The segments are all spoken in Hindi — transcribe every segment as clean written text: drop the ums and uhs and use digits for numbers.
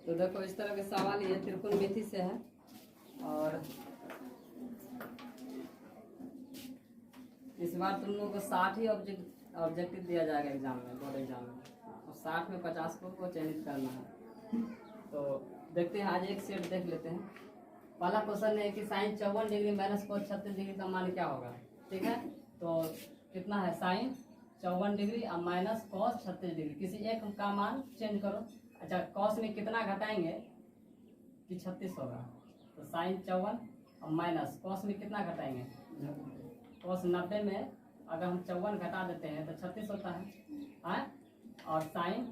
तो देखो इस तरह के सवाल ये त्रिकोणमिति से है। और इस बार तुम लोगों को 60 ही ऑब्जेक्टिव दिया जाएगा एग्जाम में, बोर्ड एग्जाम में। और 60 में 50 को चयनित करना है। तो देखते हैं, आज एक सेट देख लेते हैं। पहला क्वेश्चन है कि sine 54 degree minus cos 36 degree का मान क्या होगा। ठीक है, तो कितना है साइन 54 डिग्री और माइनस cos 36 डिग्री, किसी एक का मान चेंज करो। अच्छा, cos में कितना घटाएंगे कि 36 होगा, तो साइन 54 और माइनस cos में कितना घटाएंगे, cos 90 में अगर हम 54 घटा देते हैं तो 36 होता है। और साइन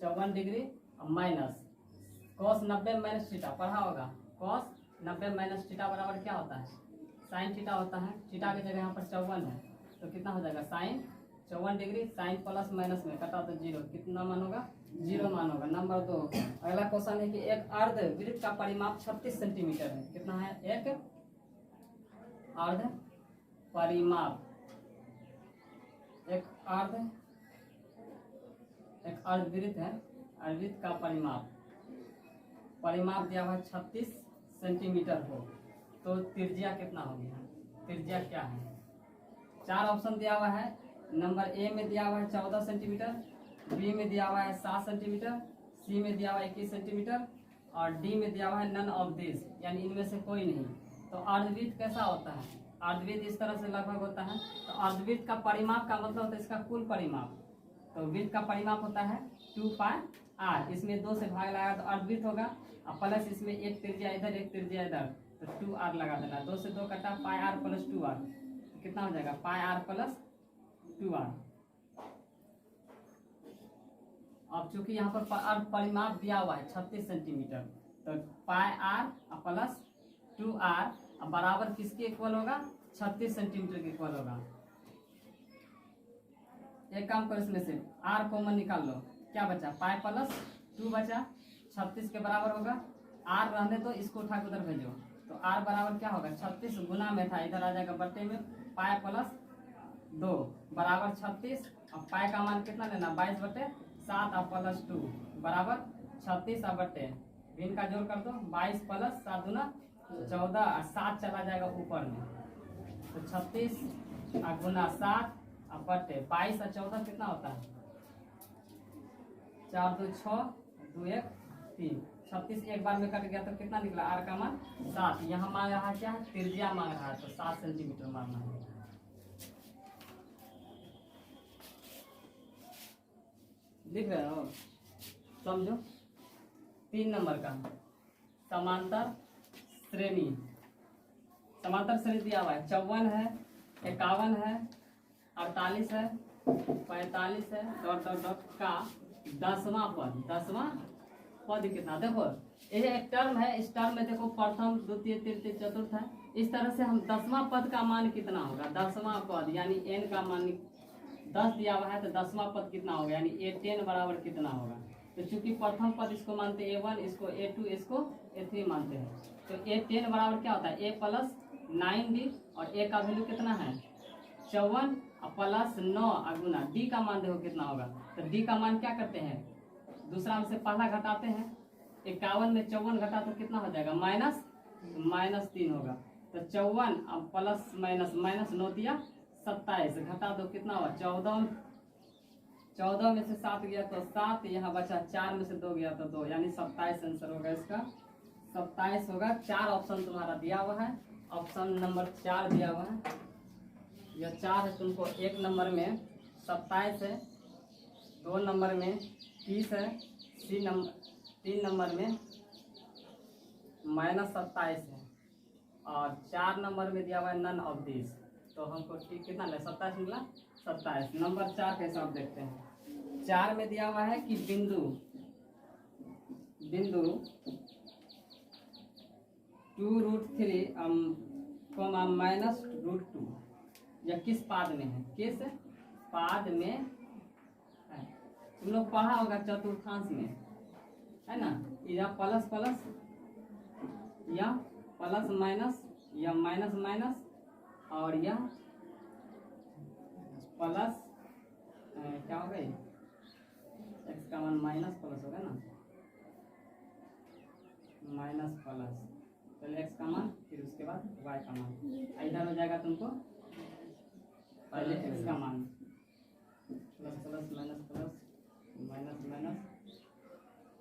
54 डिग्री और माइनस cos 90 माइनस थीटा पढ़ा होगा, cos 90 माइनस थीटा बराबर क्या होता है, साइन थीटा होता है। थीटा की जगह यहाँ पर 54 है, तो कितना हो जाएगा sine 54 degree, sine plus minus में कटा तो जीरो, कितना मान होगा, जीरो मान होगा। नंबर 2, अगला क्वेश्चन है कि एक अर्ध वृत्त का परिमाप 36 सेंटीमीटर है। कितना है, एक अर्ध परिमाप, एक अर्धवृत्त है, अर्धवृत्त का परिमाप दिया हुआ है 36 सेंटीमीटर हो, तो त्रिज्या कितना होगी, त्रिज्या क्या है। 4 ऑप्शन दिया हुआ है। नंबर ए में दिया हुआ है 14 सेंटीमीटर, बी में दिया हुआ है 7 सेंटीमीटर, सी में दिया हुआ है 21 सेंटीमीटर और डी में दिया हुआ है नन ऑफ दिस, यानी इनमें से कोई नहीं। तो अर्धवृत्त कैसा होता है, अर्धवृत्त इस तरह से लगभग होता है। तो अर्धवृत्त का परिमाप का मतलब होता है इसका कुल परिमाप। तो वृत्त का परिमाप होता है 2πr, इसमें 2 से भाग लगाया तो अर्धवृत्त होगा, और प्लस इसमें एक त्रिज्या इधर एक त्रिज्या इधर, तो 2r लगा देना। 2 से 2 कटा πr प्लस 2r, तो कितना हो जाएगा πr प्लस 2r। अब चूंकि यहाँ पर परिमाप दिया हुआ है 36 सेंटीमीटर, तो πr प्लस 2r बराबर किसके इक्वल होगा, 36 सेंटीमीटर के इक्वल होगा। एक काम करो, इसमें से r कॉमन निकाल लो, क्या बचा, पाई प्लस 2 बचा, 36 के बराबर होगा। r रहने तो इसको उठा के उधर भेजो, तो r बराबर क्या होगा, 36 गुना में था, इधर आ जाएगा बट्टे में, पाई प्लस 2 बराबर 36। और पाई का मान कितना लेना, 22/7 और प्लस 2 बराबर 36 और बट्टे, भिन्न का जोड़ कर दो, 22 प्लस 7 दूना 14 और 7 चला जाएगा ऊपर में, तो 36 गुना 7 और बट्टे 22 और 14 कितना होता है, 4 2 6 2 1 3, 36 एक बार में कट गया तो कितना निकला, r का मान 7। यहाँ मांग रहा है क्या है, त्रिज्या मांग रहा है, तो 7 सेंटीमीटर मांगना है। लिख रहे हो, समझो। 3 नंबर का समांतर श्रेणी, समांतर श्रेणी दिया हुआ है, 54 है, 51 है, 48 है, 45 है, डॉट डॉट डॉट का 10वां पद, 10वां पद कितना, देखो ये एक टर्म है, इस टर्म में देखो प्रथम द्वितीय तृतीय चतुर्थ है, इस तरह से हम 10वां पद का मान कितना होगा, 10वां पद यानी n का मान 10 दिया हुआ है, तो 10वां पद कितना होगा, यानी a10 बराबर कितना होगा। तो चूंकि प्रथम पद इसको मानते हैं a1, इसको a2, इसको a3 मानते हैं, तो a10 बराबर क्या होता है, a प्लस 9d, और a का वैल्यू कितना है 54 और प्लस 9 गुना d का मान देखो कितना होगा। तो d का मान क्या करते हैं, दूसरा में से पहला घटाते हैं, 51 में 54 घटा तो कितना हो जाएगा, -3 होगा। तो 54 अब प्लस माइनस 9 दिया 27, घटा दो कितना हुआ 14 में से 7 गया तो 7, यहाँ बचा 4 में से 2 गया तो 2, यानी 27 आंसर होगा इसका, 27 होगा। 4 ऑप्शन तुम्हारा दिया हुआ है, ऑप्शन नंबर 4 दिया हुआ है, यह 4 है तुमको। 1 नंबर में 27 है, 2 नंबर में 30 है, 3 नंबर में -27 है, और 4 नंबर में दिया हुआ है नन ऑफ दिस। तो हमको ठीक कितना ले 27 मिला, 27। नंबर 4 का हिसाब देखते हैं। 4 में दिया हुआ है कि बिंदु 2√3 -√2 यह किस पाद में है, किस पाद में है, तुम लोग पढ़ा होगा चतुर्थांश में, है ना, या प्लस प्लस या प्लस माइनस या माइनस माइनस, और यह प्लस क्या होगा, x का मान माइनस प्लस होगा ना, माइनस प्लस, पहले x का मान फिर उसके बाद y का मान। इधर हो जाएगा तुमको पहले x का मान plus plus minus plus minus minus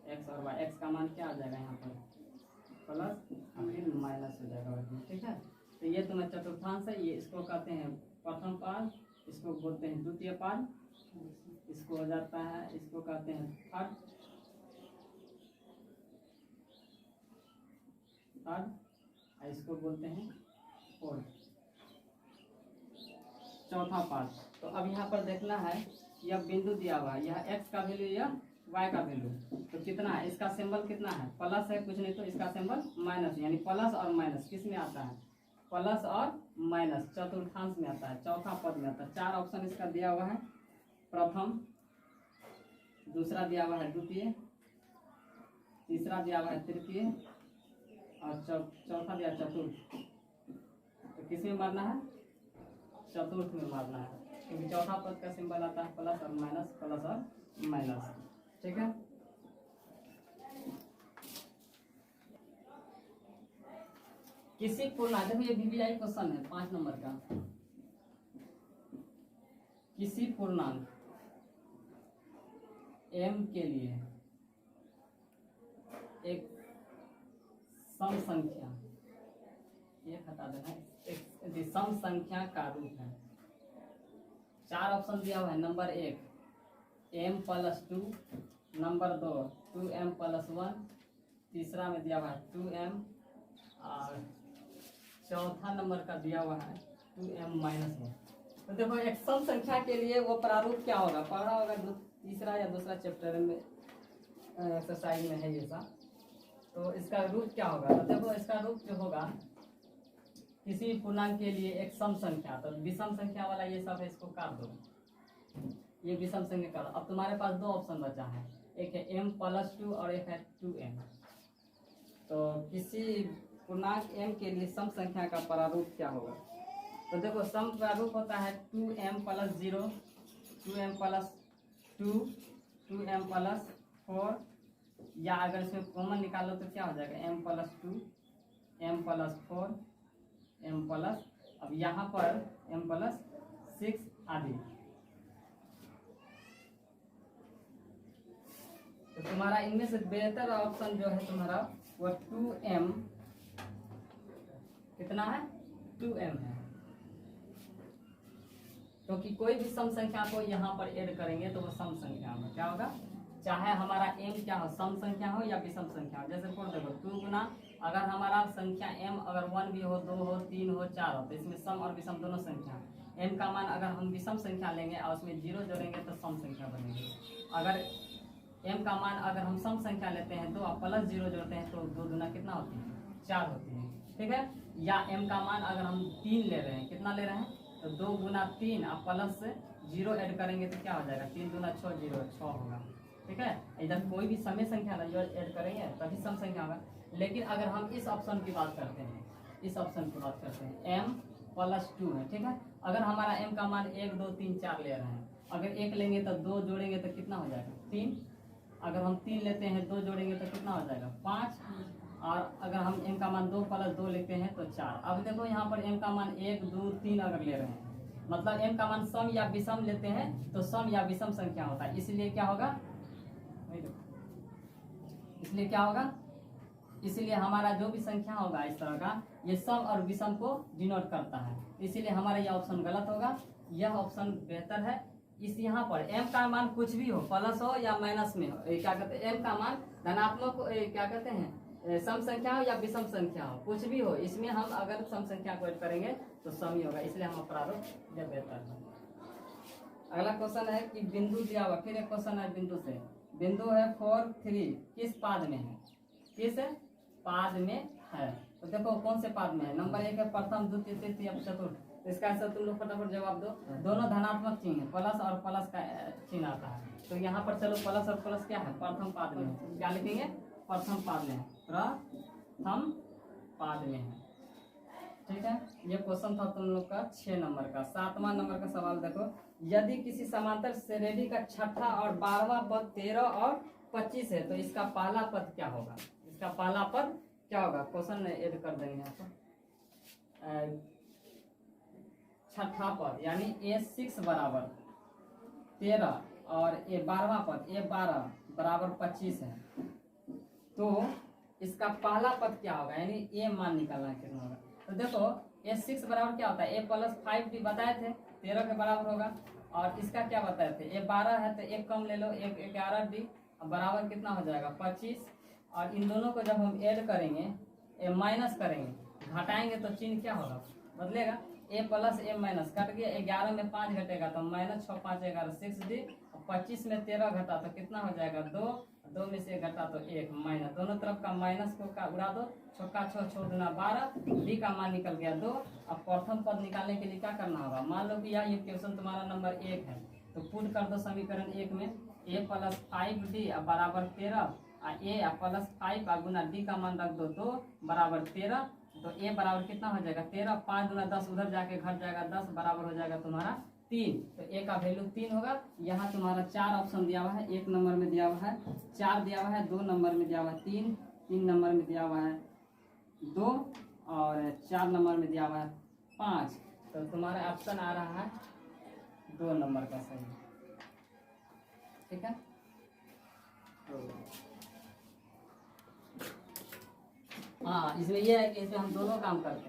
x और y, x का मान क्या आ जाएगा यहाँ पर प्लस और फिर माइनस हो जाएगा। ठीक है, तो ये तुम्हें चतुर्थांश है, ये इसको कहते हैं प्रथम पाद, इसको बोलते हैं द्वितीय पाद, इसको हो जाता है, इसको कहते हैं थर्ड, इसको बोलते हैं फोर्थ, चौथा पाद। तो अब यहाँ पर देखना है, यह बिंदु दिया हुआ है, यह x का वैल्यू, यह y का वैल्यू, तो कितना है, इसका सिंबल कितना है प्लस है, कुछ नहीं तो इसका सिंबल माइनस, यानी प्लस और माइनस किस में आता है, प्लस और माइनस चतुर्थांश में आता है, चौथा पद में आता है। 4 ऑप्शन इसका दिया हुआ है, प्रथम, दूसरा दिया हुआ है द्वितीय, तीसरा दिया हुआ है तृतीय और चौथा दिया चतुर्थ। तो किस में मारना है, चतुर्थ में मारना है, क्योंकि चौथा पद का सिंबल आता है प्लस और माइनस, प्लस और माइनस। ठीक है, किसी पूर्णांक, देखो ये VBI क्वेश्चन है 5 नंबर का, किसी पूर्णांक m के लिए एक सम संख्या, ये हटा देना, एक सम संख्या का रूप है। 4 ऑप्शन दिया हुआ है, नंबर 1 m + 2, नंबर 2 2m + 1, तीसरा में दिया हुआ है 2m और चौथा नंबर का दिया हुआ है 2m - 1। तो देखो एक सम संख्या के लिए वो प्रारूप क्या होगा, पढ़ा होगा तीसरा या दूसरा चैप्टर में, एक्सरसाइज में है ये सब। तो इसका रूप क्या होगा, तो देखो इसका रूप जो होगा, किसी पूर्णांक के लिए एक सम संख्या, तो विषम संख्या वाला ये सब है, इसको काट दो, ये विषम संख्या का। अब तुम्हारे पास 2 ऑप्शन बचा है, एक है m + 2 और एक है 2m। तो किसी पूर्णांक m के लिए सम संख्या का प्रारूप क्या होगा, तो देखो सम प्रारूप होता है 2m + 0, 2m + 2, 2m + 4, या अगर इसमें कॉमन निकालो तो क्या हो जाएगा m + 2, m + 4, m +, अब यहाँ पर m + 6 आदि। तो तुम्हारा इनमें से बेहतर ऑप्शन जो है तुम्हारा वो 2m, कितना है 2m है, क्योंकि कोई भी सम संख्या को यहाँ पर ऐड करेंगे तो वो सम संख्या होगा, क्या होगा, चाहे हमारा m क्या हो, सम संख्या हो या विषम संख्या हो। जैसे फोर देखो 2 गुना, अगर हमारा संख्या m अगर 1 भी हो, 2 हो, 3 हो, 4 हो, तो इसमें सम और विषम दोनों संख्या। m का मान अगर हम विषम संख्या लेंगे और उसमें 0 जोड़ेंगे तो सम संख्या बनेगी। अगर m का मान अगर हम सम संख्या लेते हैं तो आप +0 जोड़ते हैं तो 2 गुना कितना होती है, 4 होती है। ठीक है, या m का मान अगर हम 3 ले रहे हैं, कितना ले रहे हैं, तो 2 गुना 3 आप +0 ऐड करेंगे तो क्या हो जाएगा, 3 दूना 6, 0 6 होगा। ठीक है, इधर कोई भी समय संख्या ना जो ऐड करेंगे तभी सम संख्या होगा। लेकिन अगर हम इस ऑप्शन की बात करते हैं, इस ऑप्शन की बात करते हैं m + 2 है। ठीक है, अगर हमारा m का मान 1 2 3 4 ले रहे हैं, अगर 1 लेंगे तो 2 जोड़ेंगे तो कितना हो जाएगा 3, अगर हम 3 लेते हैं 2 जोड़ेंगे तो कितना हो जाएगा 5, और अगर हम m का मान 2 + 2 लेते हैं तो 4। अब देखो यहाँ पर m का मान 1 2 3 अगर ले रहे हैं, मतलब m का मान सम या विषम लेते हैं तो सम या विषम संख्या होता है, इसलिए क्या होगा, इसलिए क्या होगा, इसलिए हमारा जो भी संख्या होगा इस तरह का, ये सम और विषम को डिनोट करता है, इसीलिए हमारा यह ऑप्शन गलत होगा। यह ऑप्शन बेहतर है। इस यहाँ पर m का मान कुछ भी हो, प्लस हो या माइनस में हो, क्या कहते हैं, m का मान धनात्मक क्या कहते हैं, सम संख्या हो या विषम संख्या हो, कुछ भी हो, इसमें हम अगर सम संख्या को ऐड करेंगे तो सम ही होगा, इसलिए हम प्रारूप यह बेहतर है। अगला क्वेश्चन है कि बिंदु दिया हुआ, फिर एक क्वेश्चन है बिंदु से। बिंदु है 4 3, किस पाद में है, किस पाद में है, तो देखो कौन से पाद में है, नंबर 1 है प्रथम, द्वितीय, तृतीय, चतुर्थ। तो इसका आंसर तुम लोग फटाफट जवाब दो, दोनों धनात्मक चिन्ह है, प्लस और प्लस का चिन्ह आता है, तो यहाँ पर चलो प्लस और प्लस क्या है, प्रथम पाद में है, क्या लिखेंगे, प्रथम पाद में है, प्रथम पाद में है। ठीक है, ये क्वेश्चन था तुम लोग का 6 नंबर का। 7वां नंबर का सवाल देखो, यदि किसी समांतर श्रेणी का छठा और 12वां पद 13 और 25 है तो इसका पहला पद क्या होगा, इसका इसका पहला पद क्या होगा, क्वेश्चन ऐड कर देंगे यहाँ पर। छठा पद यानी A6 बराबर 13 और A12वां पद A12 बराबर 25 है। तो इसका पहला पद क्या होगा, यानी ए मान निकालना है कितना होगा। तो देखो A6 बराबर क्या होता है, A प्लस 5D बताए थे 13 के बराबर होगा। और इसका क्या बताए थे, A12 है तो एक कम ले लो, एक 11D बराबर कितना हो जाएगा 25। और इन दोनों को जब हम ऐड करेंगे, माइनस करेंगे, घटाएंगे तो चिन्ह क्या होगा, बदलेगा। A plus A minus cut गया, 11 में 5 घटेगा तो माइनस 6 5 11 6D। 25 में 13 घटा तो कितना हो जाएगा 2, 2 में से घटा तो 1 माइनस, दोनों तरफ का माइनस को का उड़ा दो, छक्का 6 छोड़ देना 12, डी का मान निकल गया 2। अब प्रथम पद निकालने के लिए क्या करना होगा, मान लो कि यह ये क्वेश्चन तुम्हारा नंबर 1 है, तो पुट कर दो समीकरण 1 में A प्लस 5D बराबर 13 A प्लस 5 गुना डी का मान रख दो 2 बराबर 13। तो A बराबर कितना हो जाएगा 13, 5 गुना 10 उधर जाके घट जाएगा 10 बराबर हो जाएगा तुम्हारा 3। तो A का वैल्यू 3 होगा। यहाँ तुम्हारा 4 ऑप्शन दिया हुआ है, 1 नंबर में दिया हुआ है 4 दिया हुआ है, 2 नंबर में दिया हुआ है 3, 3 नंबर में दिया हुआ है 2 और 4 नंबर में दिया हुआ है 5। तो तुम्हारा ऑप्शन आ रहा है 2 नंबर का सही, ठीक है। हाँ, इसमें यह है कि इसमें हम दोनों काम करते हैं।